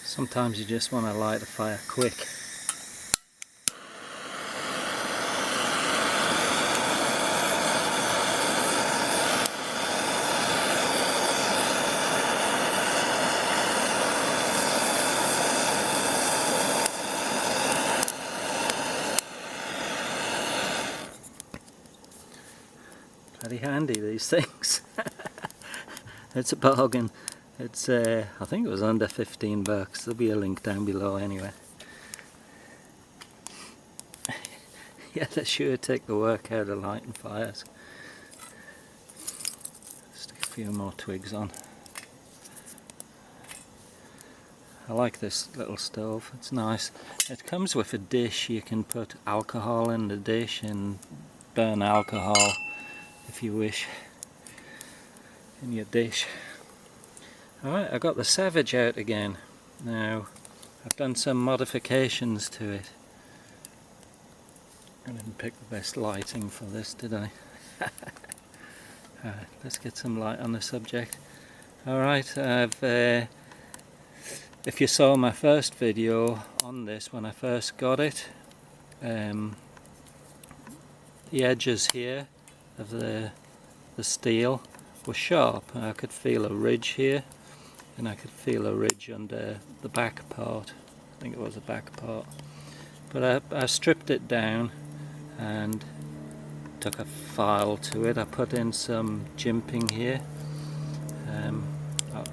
Sometimes you just want to light a fire quick. Bloody handy, these things. It's a bargain. It's I think it was under 15 bucks. There'll be a link down below anyway. Yeah, they sure take the work out of lighting fires. Stick a few more twigs on. I like this little stove, it's nice. It comes with a dish. You can put alcohol in the dish and burn alcohol if you wish in your dish. Alright, I got the Savage out again. Now, I've done some modifications to it. I didn't pick the best lighting for this, did I? Alright, let's get some light on the subject. Alright, if you saw my first video on this when I first got it, the edges here of the steel were sharp. I could feel a ridge here, and I could feel a ridge under the back part. I think it was the back part. But I stripped it down and took a file to it. I put in some jimping here.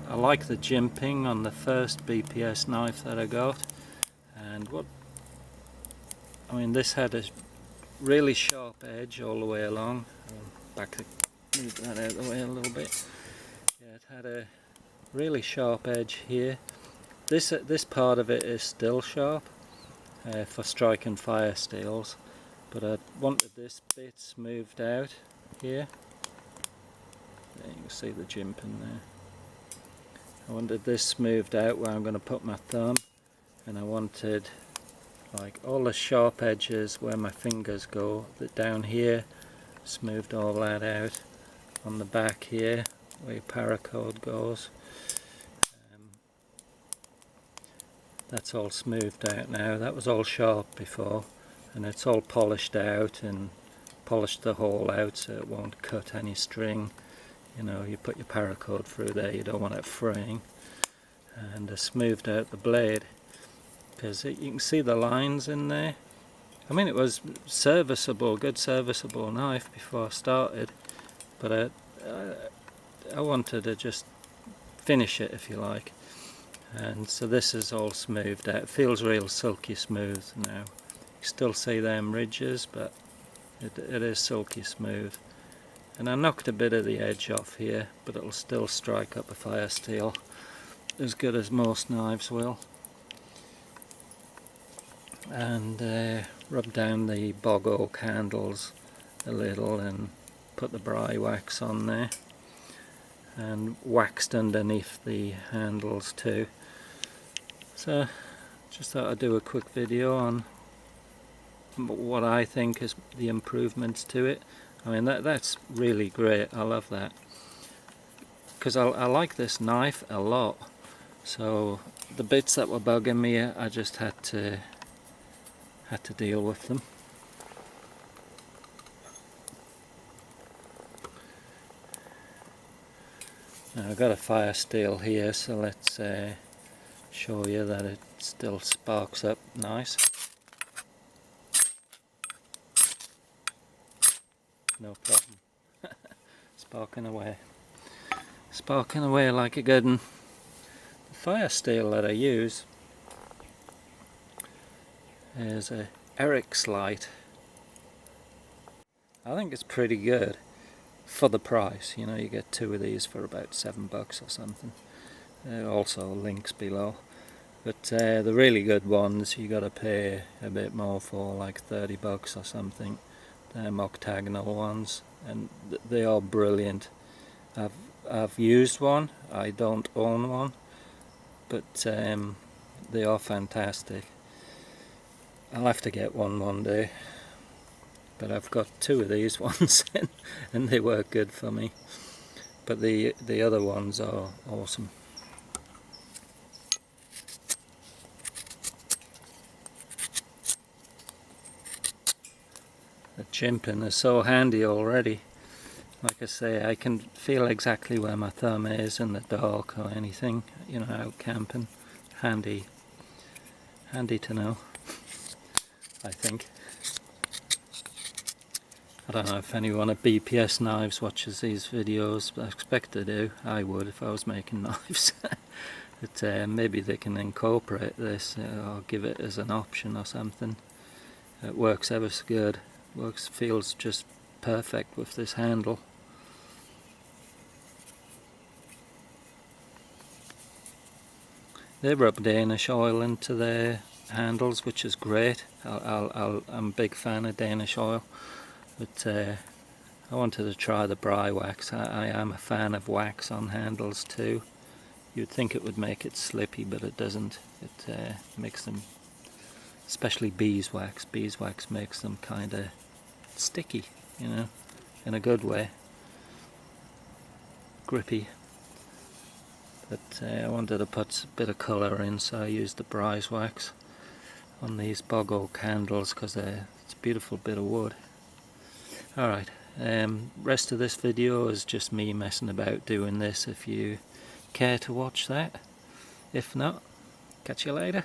I like the jimping on the first BPS knife that I got, and this had a really sharp edge all the way along. Move that out of the way a little bit. Yeah, it had a really sharp edge here. This part of it is still sharp for striking fire steels, but I wanted this bit smoothed out here. There you can see the jimping there. I wanted this smoothed out where I'm going to put my thumb, and I wanted like all the sharp edges where my fingers go, that down here, smoothed all that out. On the back here where your paracord goes, that's all smoothed out now. That was all sharp before, and it's all polished out and polished the hole out so it won't cut any string. You know, you put your paracord through there, you don't want it fraying. And I smoothed out the blade because you can see the lines in there. I mean, it was serviceable, good serviceable knife before I started, but I wanted to just finish it, if you like. And so this is all smoothed out. It feels real silky smooth now. You still see them ridges, but it is silky smooth. And I knocked a bit of the edge off here, but it'll still strike up a fire steel as good as most knives will. And rub down the bog oak handles a little and put the bry wax on there, and waxed underneath the handles too. So just thought I'd do a quick video on what I think is the improvements to it. I mean, that's really great. I love that, because I like this knife a lot. So the bits that were bugging me, I just had to deal with them. Now I've got a fire steel here, so let's show you that it still sparks up nice. No problem. Sparking away like a good one. The fire steel that I use is a Eric's light. I think it's pretty good for the price. You know, you get two of these for about $7 or something. Also links below. But the really good ones you gotta pay a bit more for, like $30 or something. Them octagonal ones, and they are brilliant. I've used one. I don't own one, but they are fantastic. I'll have to get one day, but I've got two of these ones and they work good for me. But the other ones are awesome. The jimping is so handy already. Like I say, I can feel exactly where my thumb is in the dark or anything, you know, out camping. Handy to know, I think. I don't know if anyone at BPS Knives watches these videos, but I expect they do. I would if I was making knives. But maybe they can incorporate this or give it as an option or something. It works ever so good. Feels just perfect with this handle. They rub Danish oil into their handles, which is great. I'm a big fan of Danish oil, but I wanted to try the bry wax. I am a fan of wax on handles too. You'd think it would make it slippy, but it doesn't. It makes them, especially beeswax. Beeswax makes them kind of sticky, you know, in a good way. Grippy. But I wanted to put a bit of colour in, so I used the beeswax on these bog oak handles because it's a beautiful bit of wood. Alright, rest of this video is just me messing about doing this if you care to watch that. If not, catch you later.